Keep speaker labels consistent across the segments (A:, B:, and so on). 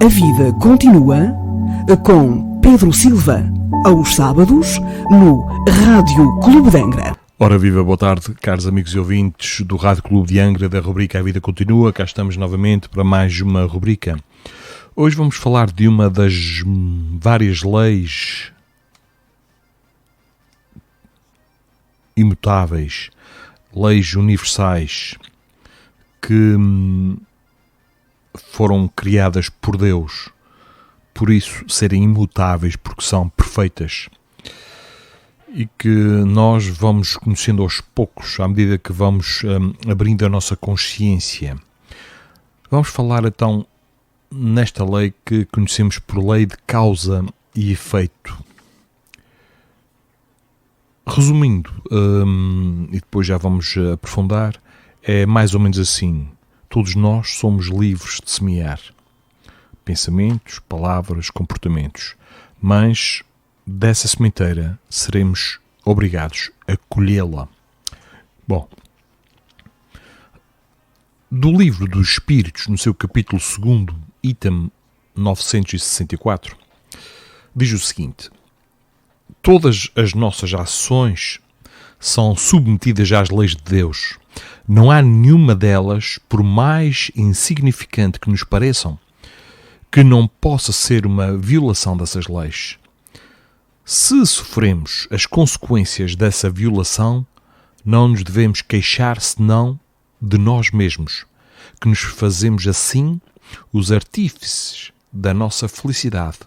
A: A vida continua com Pedro Silva, aos sábados, no Rádio Clube de Angra.
B: Ora viva, boa tarde, caros amigos e ouvintes do Rádio Clube de Angra, da rubrica A Vida Continua. Cá estamos novamente para mais uma rubrica. Hoje vamos falar de uma das várias leis imutáveis, leis universais, que foram criadas por Deus, por isso serem imutáveis, porque são perfeitas, e que nós vamos conhecendo aos poucos, à medida que vamos abrindo a nossa consciência. Vamos falar então nesta lei que conhecemos por lei de causa e efeito. Resumindo, e depois já vamos aprofundar, é mais ou menos assim: todos nós somos livres de semear pensamentos, palavras, comportamentos, mas dessa sementeira seremos obrigados a colhê-la. Bom, do livro dos Espíritos, no seu capítulo 2, item 964, diz o seguinte: todas as nossas ações são submetidas às leis de Deus. Não há nenhuma delas, por mais insignificante que nos pareçam, que não possa ser uma violação dessas leis. Se sofremos as consequências dessa violação, não nos devemos queixar senão de nós mesmos, que nos fazemos assim os artífices da nossa felicidade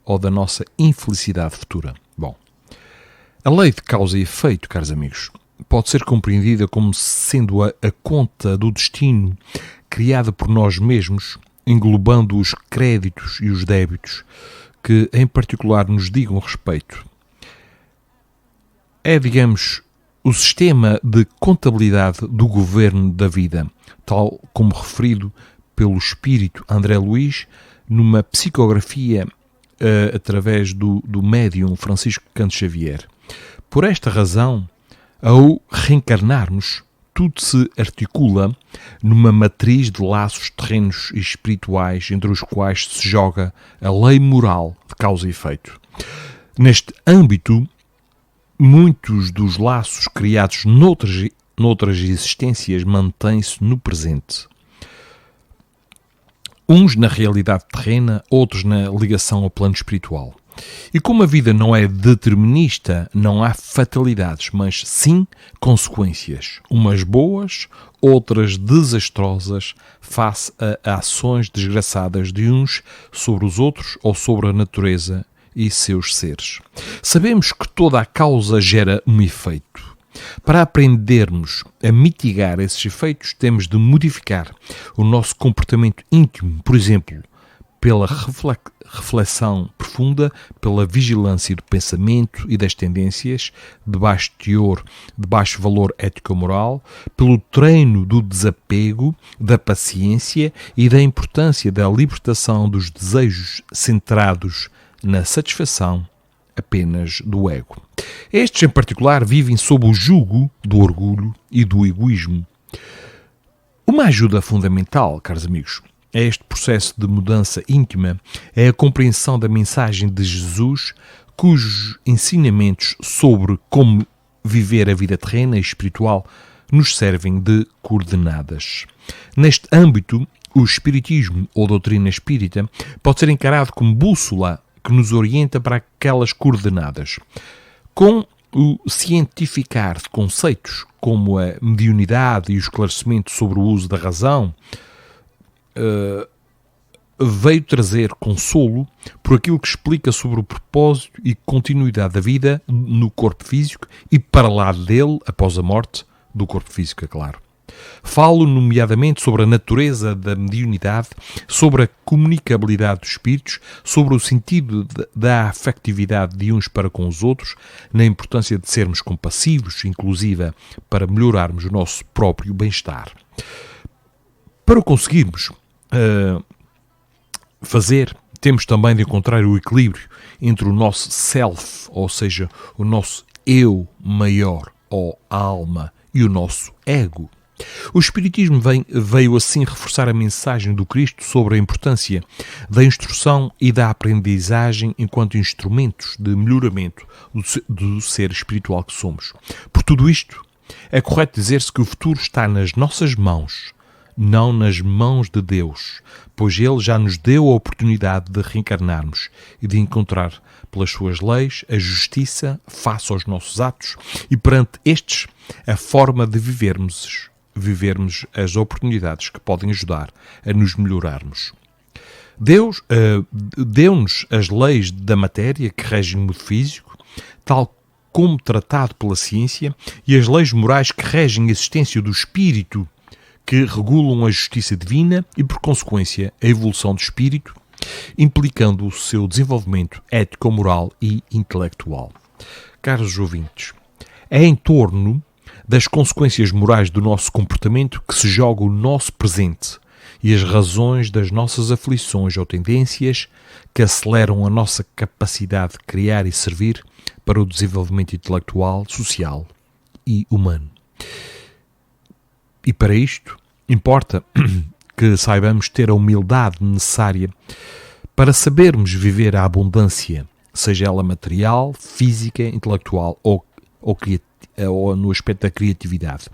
B: ou da nossa infelicidade futura. Bom, a lei de causa e efeito, caros amigos, pode ser compreendida como sendo a conta do destino criada por nós mesmos, englobando os créditos e os débitos que, em particular, nos digam respeito. É, digamos, o sistema de contabilidade do governo da vida, tal como referido pelo espírito André Luiz numa psicografia através do médium Francisco Canto Xavier. Por esta razão, ao reencarnarmos, tudo se articula numa matriz de laços terrenos e espirituais entre os quais se joga a lei moral de causa e efeito. Neste âmbito, muitos dos laços criados noutras existências mantêm-se no presente. Uns na realidade terrena, outros na ligação ao plano espiritual. E como a vida não é determinista, não há fatalidades, mas sim consequências. Umas boas, outras desastrosas, face a ações desgraçadas de uns sobre os outros ou sobre a natureza e seus seres. Sabemos que toda a causa gera um efeito. Para aprendermos a mitigar esses efeitos, temos de modificar o nosso comportamento íntimo, por exemplo, pela reflexão profunda, pela vigilância do pensamento e das tendências, de baixo teor, de baixo valor ético-moral, pelo treino do desapego, da paciência e da importância da libertação dos desejos centrados na satisfação apenas do ego. Estes, em particular, vivem sob o jugo do orgulho e do egoísmo. Uma ajuda fundamental, caros amigos, a este processo de mudança íntima é a compreensão da mensagem de Jesus, cujos ensinamentos sobre como viver a vida terrena e espiritual nos servem de coordenadas. Neste âmbito, o espiritismo ou doutrina espírita pode ser encarado como bússola que nos orienta para aquelas coordenadas. Com o cientificar de conceitos como a mediunidade e o esclarecimento sobre o uso da razão, veio trazer consolo por aquilo que explica sobre o propósito e continuidade da vida no corpo físico e para lá dele, após a morte, do corpo físico, é claro. Falo nomeadamente sobre a natureza da mediunidade, sobre a comunicabilidade dos espíritos, sobre o sentido da afetividade de uns para com os outros, na importância de sermos compassivos, inclusive para melhorarmos o nosso próprio bem-estar. Para o conseguirmos fazer, temos também de encontrar o equilíbrio entre o nosso self, ou seja, o nosso eu maior ou alma, e o nosso ego. O Espiritismo veio assim reforçar a mensagem do Cristo sobre a importância da instrução e da aprendizagem enquanto instrumentos de melhoramento do ser espiritual que somos. Por tudo isto, é correto dizer-se que o futuro está nas nossas mãos, não nas mãos de Deus, pois Ele já nos deu a oportunidade de reencarnarmos e de encontrar, pelas suas leis, a justiça face aos nossos atos e, perante estes, a forma de vivermos as oportunidades que podem ajudar a nos melhorarmos. Deus deu-nos as leis da matéria que regem o mundo físico, tal como tratado pela ciência, e as leis morais que regem a existência do espírito, que regulam a justiça divina e, por consequência, a evolução do espírito, implicando o seu desenvolvimento ético-moral e intelectual. Caros ouvintes, é em torno das consequências morais do nosso comportamento que se joga o nosso presente e as razões das nossas aflições ou tendências que aceleram a nossa capacidade de criar e servir para o desenvolvimento intelectual, social e humano. E para isto, importa que saibamos ter a humildade necessária para sabermos viver a abundância, seja ela material, física, intelectual ou no aspecto da criatividade.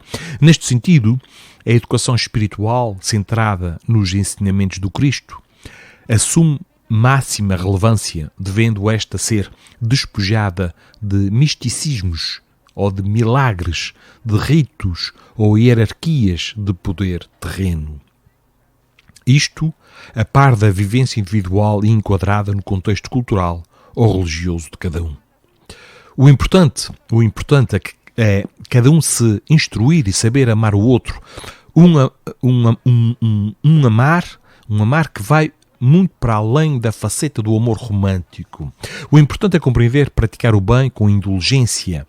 B: Neste sentido, a educação espiritual, centrada nos ensinamentos do Cristo, assume máxima relevância, devendo esta ser despojada de misticismos ou de milagres, de ritos ou hierarquias de poder terreno. Isto a par da vivência individual e enquadrada no contexto cultural ou religioso de cada um. O importante é cada um se instruir e saber amar o outro, um amar que vai muito para além da faceta do amor romântico. O importante é compreender, praticar o bem com indulgência,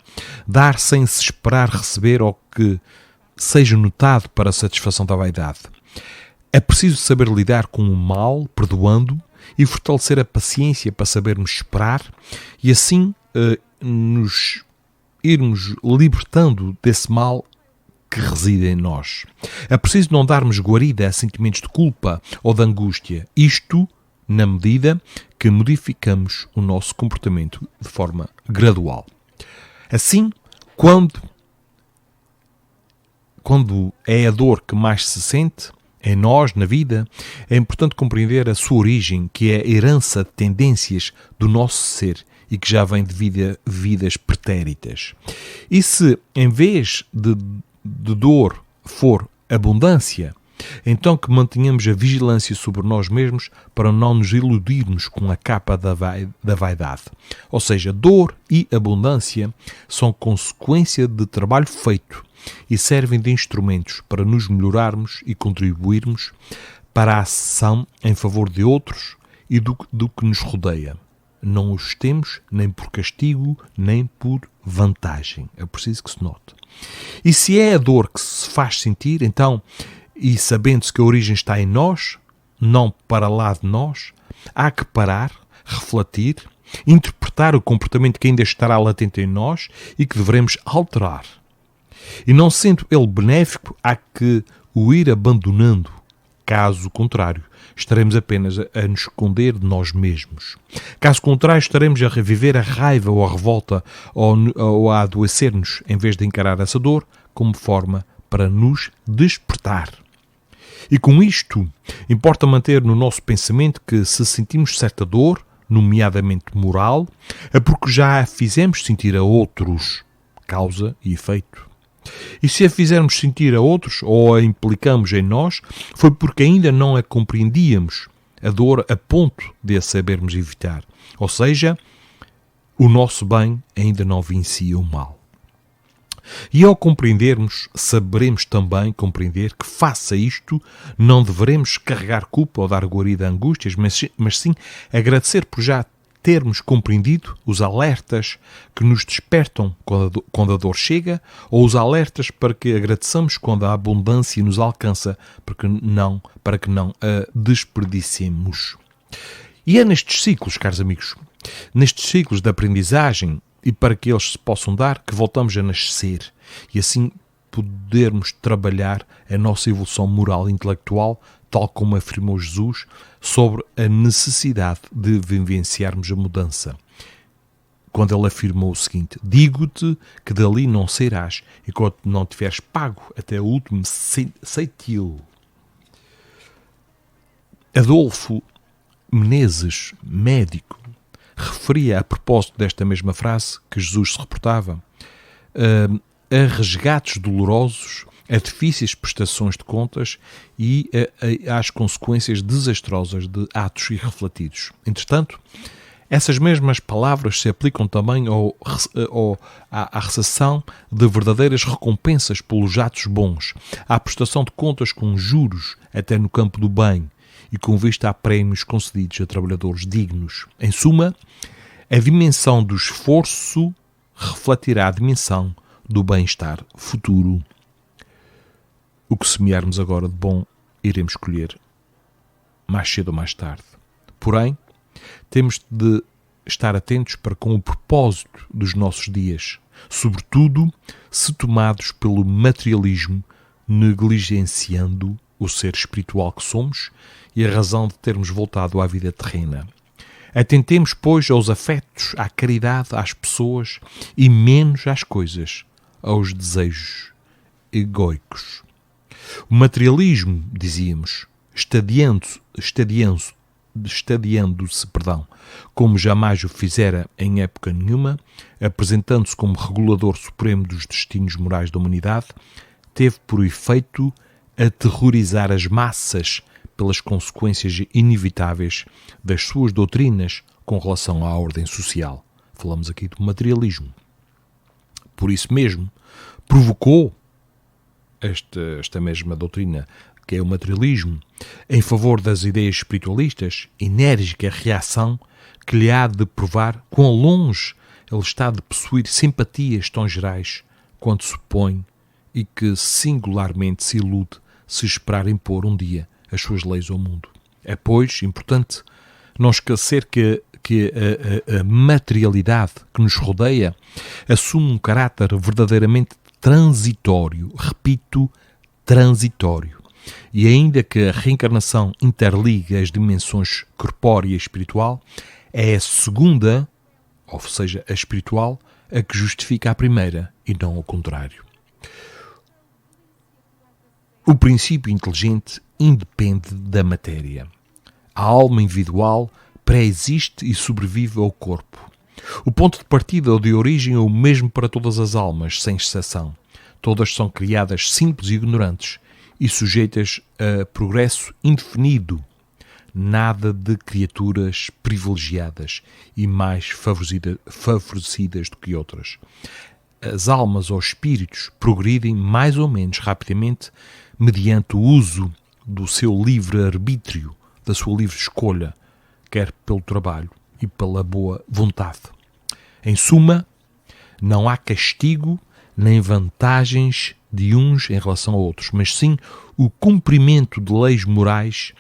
B: dar sem se esperar receber ou que seja notado para a satisfação da vaidade. É preciso saber lidar com o mal, perdoando, e fortalecer a paciência para sabermos esperar e assim nos irmos libertando desse mal que reside em nós. É preciso não darmos guarida a sentimentos de culpa ou de angústia, isto na medida que modificamos o nosso comportamento de forma gradual. Assim, quando é a dor que mais se sente em nós, na vida, é importante compreender a sua origem, que é a herança de tendências do nosso ser e que já vem de vidas pretéritas. E se, em vez de dor, for abundância, então que mantenhamos a vigilância sobre nós mesmos para não nos iludirmos com a capa da vaidade. Ou seja, dor e abundância são consequência de trabalho feito e servem de instrumentos para nos melhorarmos e contribuirmos para a ação em favor de outros e do que nos rodeia. Não os temos nem por castigo, nem por vantagem. É preciso que se note. E se é a dor que se faz sentir, então, e sabendo-se que a origem está em nós, não para lá de nós, há que parar, refletir, interpretar o comportamento que ainda estará latente em nós e que devemos alterar. E não sendo ele benéfico, há que o ir abandonando. Caso contrário, estaremos apenas a nos esconder de nós mesmos. Caso contrário, estaremos a reviver a raiva ou a revolta ou a adoecer-nos, em vez de encarar essa dor como forma para nos despertar. E com isto, importa manter no nosso pensamento que se sentimos certa dor, nomeadamente moral, é porque já a fizemos sentir a outros, causa e efeito. E se a fizermos sentir a outros ou a implicamos em nós, foi porque ainda não a compreendíamos, a dor a ponto de a sabermos evitar. Ou seja, o nosso bem ainda não vencia o mal. E ao compreendermos, saberemos também compreender que, face a isto, não deveremos carregar culpa ou dar guarida a angústias, mas sim agradecer por já termos compreendido os alertas que nos despertam quando a dor chega, ou os alertas para que agradeçamos quando a abundância nos alcança, para que não a desperdicemos. E é nestes ciclos, caros amigos, nestes ciclos de aprendizagem, e para que eles se possam dar, que voltamos a nascer, e assim podermos trabalhar a nossa evolução moral e intelectual, tal como afirmou Jesus, sobre a necessidade de vivenciarmos a mudança. Quando ele afirmou o seguinte: digo-te que dali não sairás, enquanto não tiveres pago até o último ceitil. Adolfo Menezes, médico, referia a propósito desta mesma frase que Jesus se reportava a resgates dolorosos, a difíceis prestações de contas e às consequências desastrosas de atos irrefletidos. Entretanto, essas mesmas palavras se aplicam também à recepção de verdadeiras recompensas pelos atos bons, à prestação de contas com juros até no campo do bem e com vista a prémios concedidos a trabalhadores dignos. Em suma, a dimensão do esforço refletirá a dimensão do bem-estar futuro. O que semearmos agora de bom, iremos colher mais cedo ou mais tarde. Porém, temos de estar atentos para com o propósito dos nossos dias, sobretudo se tomados pelo materialismo, negligenciando o ser espiritual que somos e a razão de termos voltado à vida terrena. Atentemos, pois, aos afetos, à caridade, às pessoas e menos às coisas, aos desejos egóicos. O materialismo, dizíamos, estadiando-se, como jamais o fizera em época nenhuma, apresentando-se como regulador supremo dos destinos morais da humanidade, teve por efeito aterrorizar as massas pelas consequências inevitáveis das suas doutrinas com relação à ordem social. Falamos aqui do materialismo. Por isso mesmo, provocou esta mesma doutrina, que é o materialismo, em favor das ideias espiritualistas, enérgica reação que lhe há de provar quão longe ele está de possuir simpatias tão gerais quanto supõe e que singularmente se ilude se esperar impor um dia as suas leis ao mundo. É, pois, importante não esquecer que a materialidade que nos rodeia assume um caráter verdadeiramente transitório, repito, transitório. E ainda que a reencarnação interligue as dimensões corpórea e espiritual, é a segunda, ou seja, a espiritual, a que justifica a primeira e não o contrário. O princípio inteligente independe da matéria. A alma individual pré-existe e sobrevive ao corpo. O ponto de partida ou de origem é o mesmo para todas as almas, sem exceção. Todas são criadas simples e ignorantes e sujeitas a progresso indefinido. Nada de criaturas privilegiadas e mais favorecidas do que outras. As almas ou espíritos progridem mais ou menos rapidamente mediante o uso do seu livre-arbítrio, da sua livre escolha, quer pelo trabalho e pela boa vontade. Em suma, não há castigo nem vantagens de uns em relação a outros, mas sim o cumprimento de leis morais,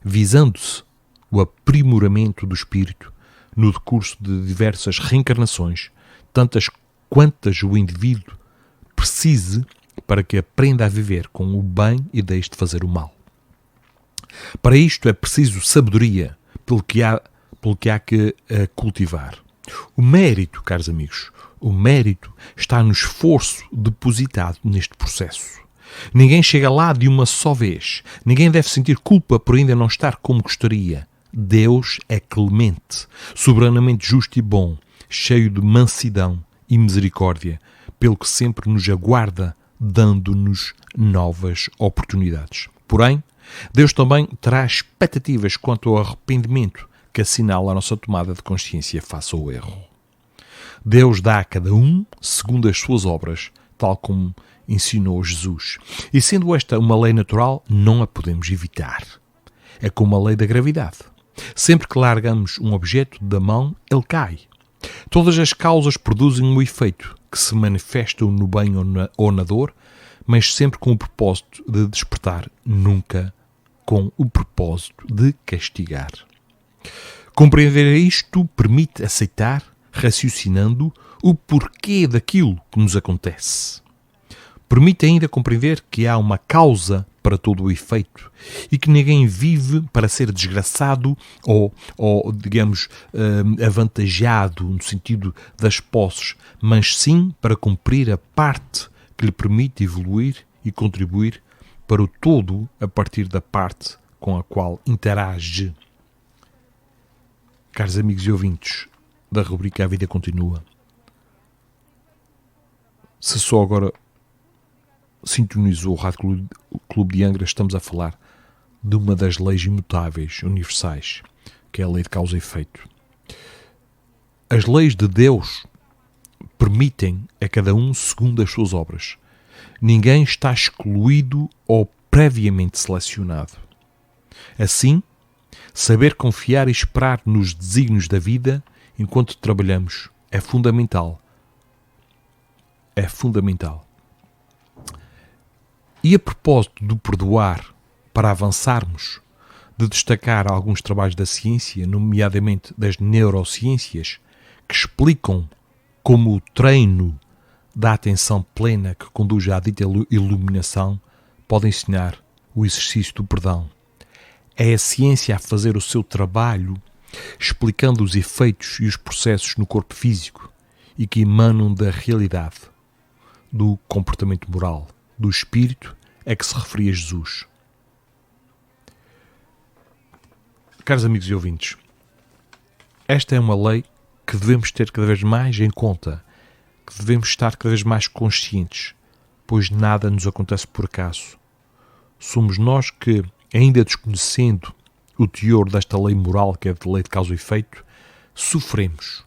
B: visando-se o aprimoramento do espírito no decurso de diversas reencarnações, tantas quantas o indivíduo precise para que aprenda a viver com o bem e deixe de fazer o mal. Para isto é preciso sabedoria, pelo que há que cultivar. O mérito, caros amigos, o mérito está no esforço depositado neste processo. Ninguém chega lá de uma só vez. Ninguém deve sentir culpa por ainda não estar como gostaria. Deus é clemente, soberanamente justo e bom, cheio de mansidão e misericórdia, pelo que sempre nos aguarda, dando-nos novas oportunidades. Porém, Deus também traz expectativas quanto ao arrependimento que assinala a nossa tomada de consciência face ao erro. Deus dá a cada um segundo as suas obras, tal como ensinou Jesus. E sendo esta uma lei natural, não a podemos evitar. É como a lei da gravidade. Sempre que largamos um objeto da mão, ele cai. Todas as causas produzem um efeito que se manifestam no bem ou na dor, mas sempre com o propósito de despertar, nunca com o propósito de castigar. Compreender isto permite aceitar, raciocinando, o porquê daquilo que nos acontece. Permite ainda compreender que há uma causa para todo o efeito e que ninguém vive para ser desgraçado ou digamos, avantajado no sentido das posses, mas sim para cumprir a parte que lhe permite evoluir e contribuir para o todo a partir da parte com a qual interage. Caros amigos e ouvintes da rubrica A Vida Continua, se só agora sintonizou o Rádio Clube de Angra, estamos a falar de uma das leis imutáveis, universais, que é a lei de causa e efeito. As leis de Deus permitem a cada um segundo as suas obras. Ninguém está excluído ou previamente selecionado. Assim, saber confiar e esperar nos desígnios da vida enquanto trabalhamos é fundamental. É fundamental. E a propósito do perdoar, para avançarmos, de destacar alguns trabalhos da ciência, nomeadamente das neurociências, que explicam como o treino da atenção plena que conduz à dita iluminação pode ensinar o exercício do perdão. É a ciência a fazer o seu trabalho, explicando os efeitos e os processos no corpo físico e que emanam da realidade, do comportamento moral, do espírito a que se referia Jesus. Caros amigos e ouvintes, esta é uma lei que devemos ter cada vez mais em conta, que devemos estar cada vez mais conscientes, pois nada nos acontece por acaso. Somos nós que, ainda desconhecendo o teor desta lei moral, que é a lei de causa e efeito, sofremos,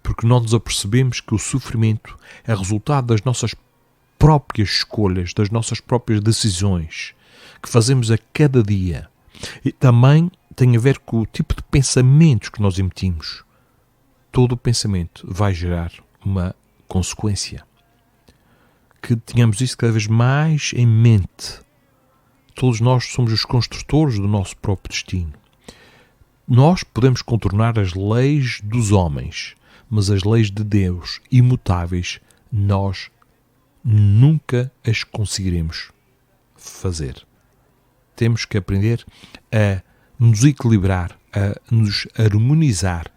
B: porque não nos apercebemos que o sofrimento é resultado das nossas próprias escolhas, das nossas próprias decisões que fazemos a cada dia. E também tem a ver com o tipo de pensamentos que nós emitimos. Todo o pensamento vai gerar uma consequência. Que tenhamos isso cada vez mais em mente. Todos nós somos os construtores do nosso próprio destino. Nós podemos contornar as leis dos homens, mas as leis de Deus, imutáveis, nós nunca as conseguiremos fazer. Temos que aprender a nos equilibrar, a nos harmonizar,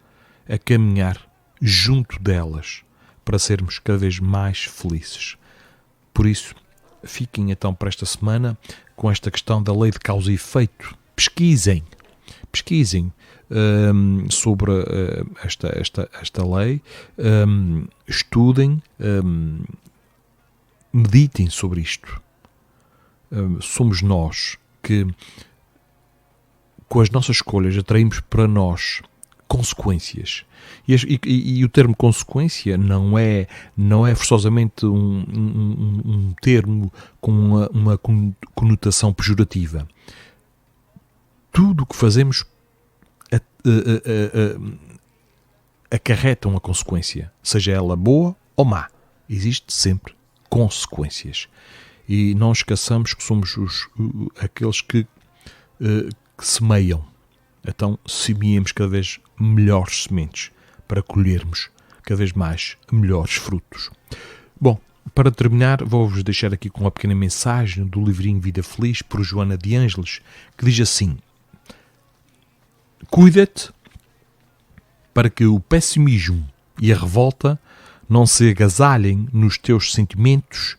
B: a caminhar junto delas para sermos cada vez mais felizes. Por isso, fiquem então para esta semana com esta questão da lei de causa e efeito. Pesquisem sobre esta lei, estudem, meditem sobre isto. Somos nós que, com as nossas escolhas, atraímos para nós consequências. E o termo consequência não é forçosamente um termo com uma conotação pejorativa. Tudo o que fazemos acarreta uma consequência, seja ela boa ou má. Existe sempre consequências. E não esqueçamos que somos aqueles que semeiam. Então, semeemos cada vez melhores sementes para colhermos cada vez mais melhores frutos. Bom, para terminar, vou-vos deixar aqui com uma pequena mensagem do livrinho Vida Feliz, por Joana de Ângeles, que diz assim: cuida-te para que o pessimismo e a revolta não se agasalhem nos teus sentimentos,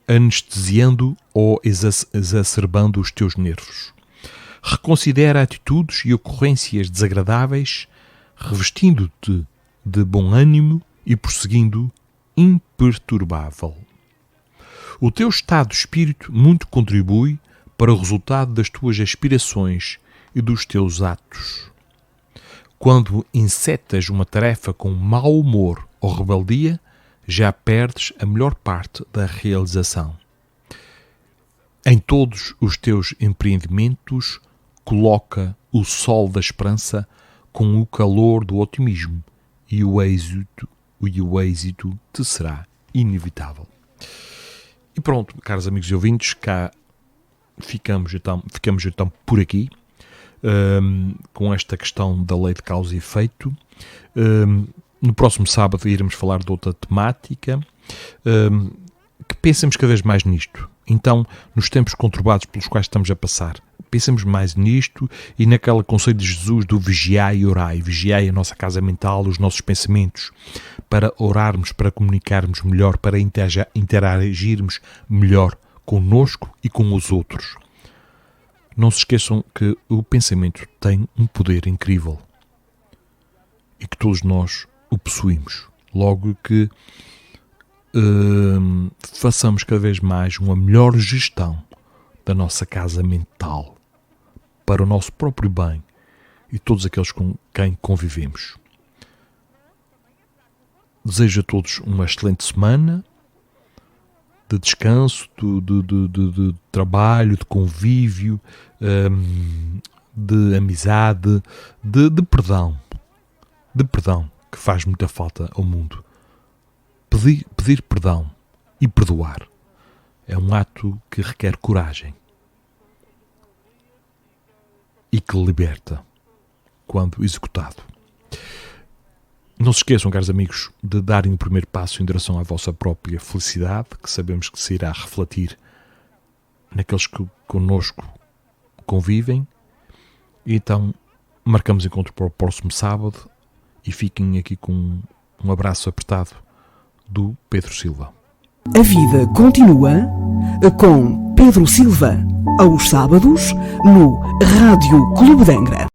B: anestesiando ou exacerbando os teus nervos. Reconsidera atitudes e ocorrências desagradáveis, revestindo-te de bom ânimo e prosseguindo imperturbável. O teu estado de espírito muito contribui para o resultado das tuas aspirações e dos teus atos. Quando encetas uma tarefa com mau humor ou rebeldia, já perdes a melhor parte da realização. Em todos os teus empreendimentos, coloca o sol da esperança com o calor do otimismo e o êxito te será inevitável. E pronto, caros amigos e ouvintes, cá ficamos então por aqui, com esta questão da lei de causa e efeito. No próximo sábado iremos falar de outra temática que pensemos cada vez mais nisto. Então, nos tempos conturbados pelos quais estamos a passar, pensemos mais nisto e naquele conselho de Jesus do vigiai e orai. Vigiai a nossa casa mental, os nossos pensamentos, para orarmos, para comunicarmos melhor, para interagirmos melhor connosco e com os outros. Não se esqueçam que o pensamento tem um poder incrível e que todos nós o possuímos. Logo que façamos cada vez mais uma melhor gestão da nossa casa mental para o nosso próprio bem e todos aqueles com quem convivemos. Desejo a todos uma excelente semana de descanso, de trabalho, de convívio, de amizade, de perdão. De perdão, que faz muita falta ao mundo. Pedir perdão e perdoar é um ato que requer coragem e que liberta quando executado. Não se esqueçam, caros amigos, de darem o primeiro passo em direção à vossa própria felicidade, que sabemos que se irá refletir naqueles que connosco convivem. E então, marcamos encontro para o próximo sábado e fiquem aqui com um abraço apertado do Pedro Silva.
A: A vida continua com Pedro Silva, aos sábados, no Rádio Clube de Angra.